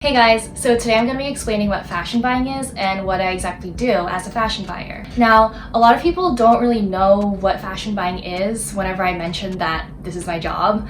Hey guys, so today I'm going to be explaining what fashion buying is and what I exactly do as a fashion buyer. Now, a lot of people don't really know what fashion buying is whenever I mention that this is my job,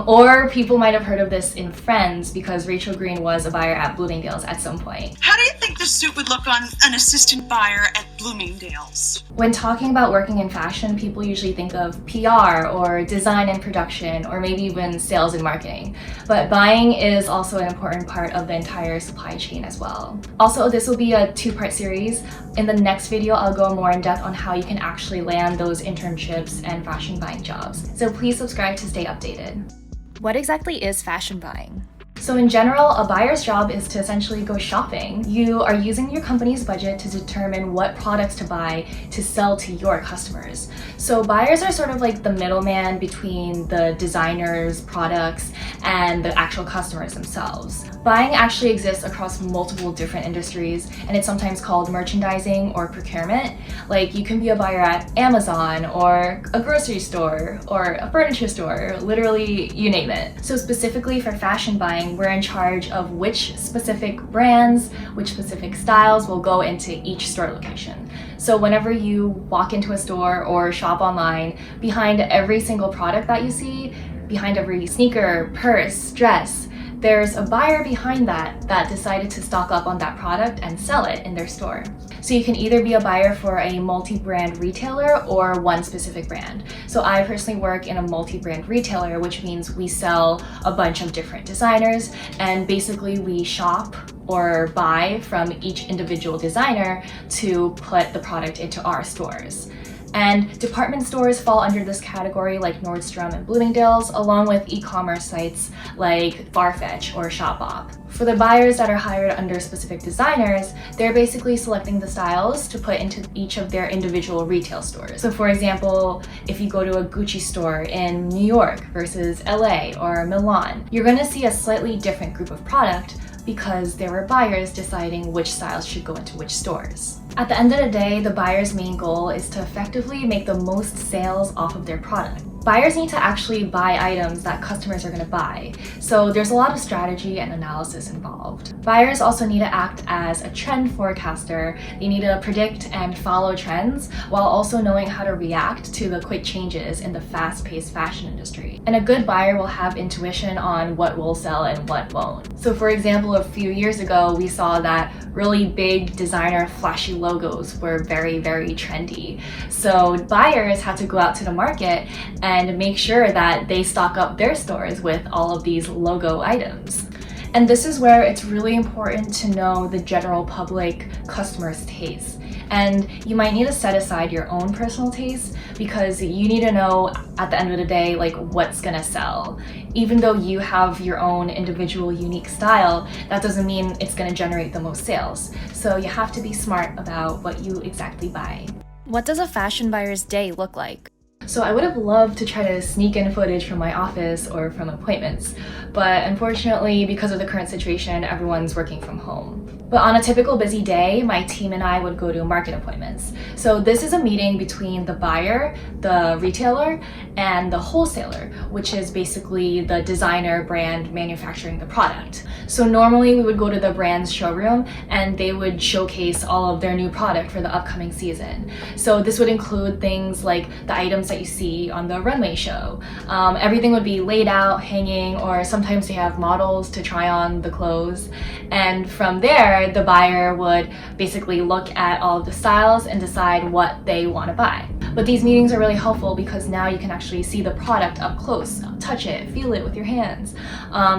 or people might have heard of this in Friends because Rachel Green was a buyer at Bloomingdale's at some point. How do you think the suit would look on an assistant buyer at Bloomingdale's? When talking about working in fashion, people usually think of PR or design and production or maybe even sales and marketing. But buying is also an important part of the entire supply chain as well. Also, this will be a two-part series. In the next video, I'll go more in depth on how you can actually land those internships and fashion buying jobs. So please subscribe to stay updated. What exactly is fashion buying? So in general, a buyer's job is to essentially go shopping. You are using your company's budget to determine what products to buy to sell to your customers. So buyers are sort of like the middleman between the designers, products, and the actual customers themselves. Buying actually exists across multiple different industries, and it's sometimes called merchandising or procurement. Like you can be a buyer at Amazon or a grocery store or a furniture store, literally you name it. So specifically for fashion buying, we're in charge of which specific brands, which specific styles will go into each store location. So whenever you walk into a store or shop online, behind every single product that you see, behind every sneaker, purse, dress, there's a buyer behind that decided to stock up on that product and sell it in their store. So you can either be a buyer for a multi-brand retailer or one specific brand. So I personally work in a multi-brand retailer, which means we sell a bunch of different designers, and basically we shop or buy from each individual designer to put the product into our stores. And department stores fall under this category like Nordstrom and Bloomingdale's, along with e-commerce sites like Farfetch or Shopbop. For the buyers that are hired under specific designers, they're basically selecting the styles to put into each of their individual retail stores. So for example, if you go to a Gucci store in New York versus LA or Milan, you're going to see a slightly different group of product because there were buyers deciding which styles should go into which stores. At the end of the day, the buyer's main goal is to effectively make the most sales off of their product. Buyers need to actually buy items that customers are going to buy, so there's a lot of strategy and analysis involved. Buyers also need to act as a trend forecaster. They need to predict and follow trends while also knowing how to react to the quick changes in the fast-paced fashion industry. And a good buyer will have intuition on what will sell and what won't. So for example, a few years ago, we saw that really big designer flashy logos were very, very trendy. So buyers had to go out to the market and make sure that they stock up their stores with all of these logo items. And this is where it's really important to know the general public customer's taste. And you might need to set aside your own personal taste because you need to know at the end of the day, like what's gonna sell. Even though you have your own individual unique style, that doesn't mean it's gonna generate the most sales. So you have to be smart about what you exactly buy. What does a fashion buyer's day look like? So I would have loved to try to sneak in footage from my office or from appointments, but unfortunately, because of the current situation, everyone's working from home. But on a typical busy day, my team and I would go to market appointments. So this is a meeting between the buyer, the retailer, and the wholesaler, which is basically the designer brand manufacturing the product. So normally we would go to the brand's showroom and they would showcase all of their new product for the upcoming season. So this would include things like the items that you see on the runway show. Everything would be laid out, hanging, or sometimes they have models to try on the clothes. And from there, the buyer would basically look at all of the styles and decide what they want to buy. But these meetings are really helpful because now you can actually see the product up close, touch it, feel it with your hands.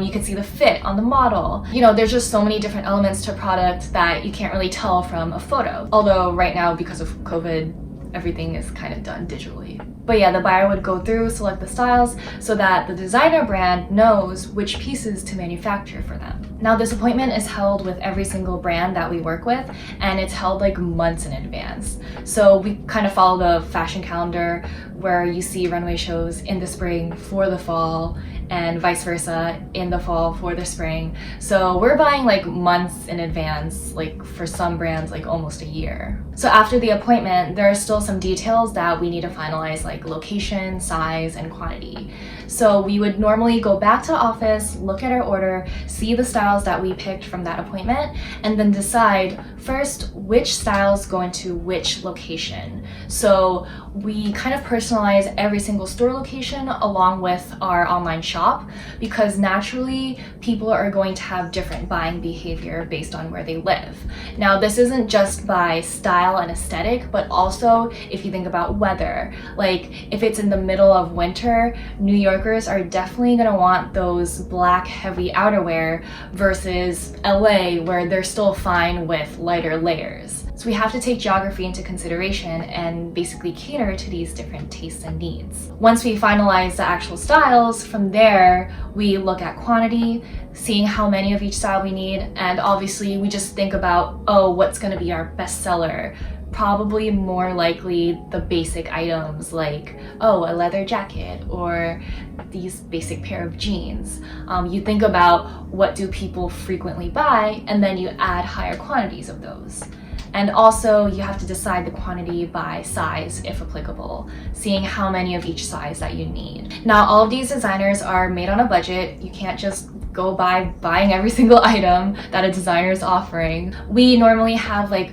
You can see the fit on the model. You know, there's just so many different elements to a product that you can't really tell from a photo. Although right now, because of COVID, everything is kind of done digitally. But yeah, the buyer would go through, select the styles so that the designer brand knows which pieces to manufacture for them. Now this appointment is held with every single brand that we work with, and it's held like months in advance. So we kind of follow the fashion calendar where you see runway shows in the spring for the fall, and vice versa in the fall for the spring. So we're buying like months in advance, like for some brands, like almost a year. So after the appointment, there are still some details that we need to finalize, like location, size, and quantity. So we would normally go back to the office, look at our order, see the styles that we picked from that appointment, and then decide first which styles go into which location. So we kind of personalize every single store location along with our online shop, because naturally people are going to have different buying behavior based on where they live. Now, this isn't just by style and aesthetic, but also if you think about weather. Like if it's in the middle of winter, New Yorkers are definitely gonna want those black heavy outerwear versus LA, where they're still fine with lighter layers. So we have to take geography into consideration and basically cater to these different tastes and needs. Once we finalize the actual styles, from there we look at quantity, seeing how many of each style we need, and obviously we just think about, oh, what's going to be our best seller? Probably more likely the basic items like, oh, a leather jacket or these basic pair of jeans. You think about what do people frequently buy, and then you add higher quantities of those. And also you have to decide the quantity by size if applicable, seeing how many of each size that you need. Now, all of these designers are made on a budget. You can't just go buying every single item that a designer is offering. We normally have like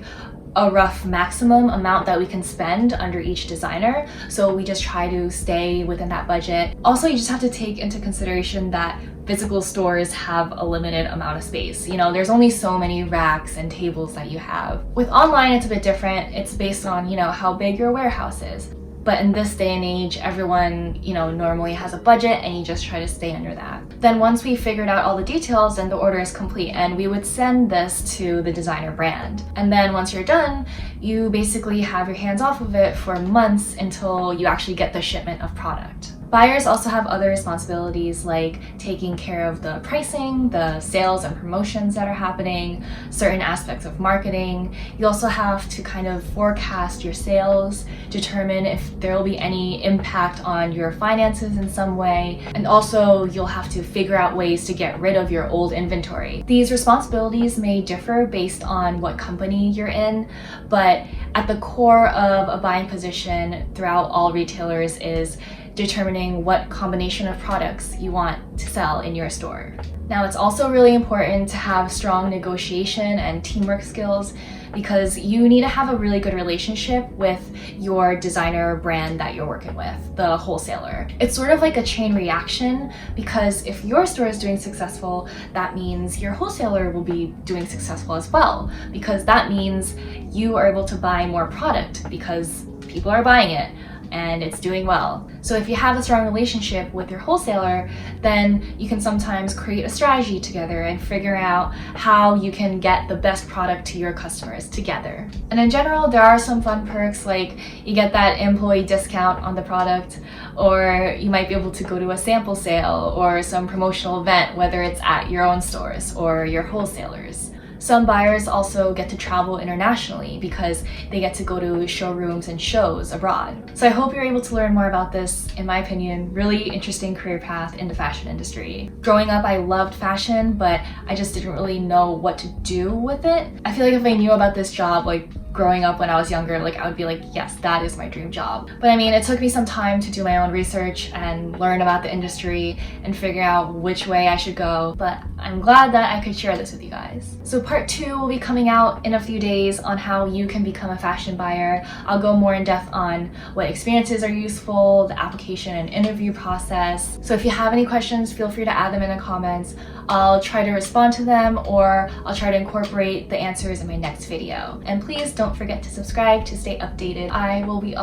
a rough maximum amount that we can spend under each designer, so we just try to stay within that budget. Also, you just have to take into consideration that physical stores have a limited amount of space. You know, there's only so many racks and tables that you have. With online, it's a bit different. It's based on, you know, how big your warehouse is. But in this day and age, everyone, you know, normally has a budget, and you just try to stay under that. Then once we figured out all the details, then the order is complete, and we would send this to the designer brand. And then once you're done, you basically have your hands off of it for months until you actually get the shipment of product. Buyers also have other responsibilities like taking care of the pricing, the sales and promotions that are happening, certain aspects of marketing. You also have to kind of forecast your sales, determine if there will be any impact on your finances in some way, and also you'll have to figure out ways to get rid of your old inventory. These responsibilities may differ based on what company you're in, but at the core of a buying position throughout all retailers is determining what combination of products you want to sell in your store. Now, it's also really important to have strong negotiation and teamwork skills, because you need to have a really good relationship with your designer brand that you're working with, the wholesaler. It's sort of like a chain reaction, because if your store is doing successful, that means your wholesaler will be doing successful as well, because that means you are able to buy more product because people are buying it and it's doing well. So if you have a strong relationship with your wholesaler, then you can sometimes create a strategy together and figure out how you can get the best product to your customers together. And in general, there are some fun perks, like you get that employee discount on the product, or you might be able to go to a sample sale or some promotional event, whether it's at your own stores or your wholesalers. Some buyers also get to travel internationally because they get to go to showrooms and shows abroad. So I hope you're able to learn more about this, in my opinion, really interesting career path in the fashion industry. Growing up, I loved fashion, but I just didn't really know what to do with it. I feel like if I knew about this job, like growing up when I was younger, like I would be like, yes, that is my dream job. But I mean, it took me some time to do my own research and learn about the industry and figure out which way I should go. But I'm glad that I could share this with you guys. So part 2 will be coming out in a few days on how you can become a fashion buyer. I'll go more in depth on what experiences are useful, the application and interview process. So if you have any questions, feel free to add them in the comments. I'll try to respond to them, or I'll try to incorporate the answers in my next video. And please don't forget to subscribe to stay updated. I will be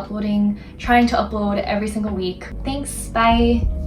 trying to upload every single week. Thanks, bye!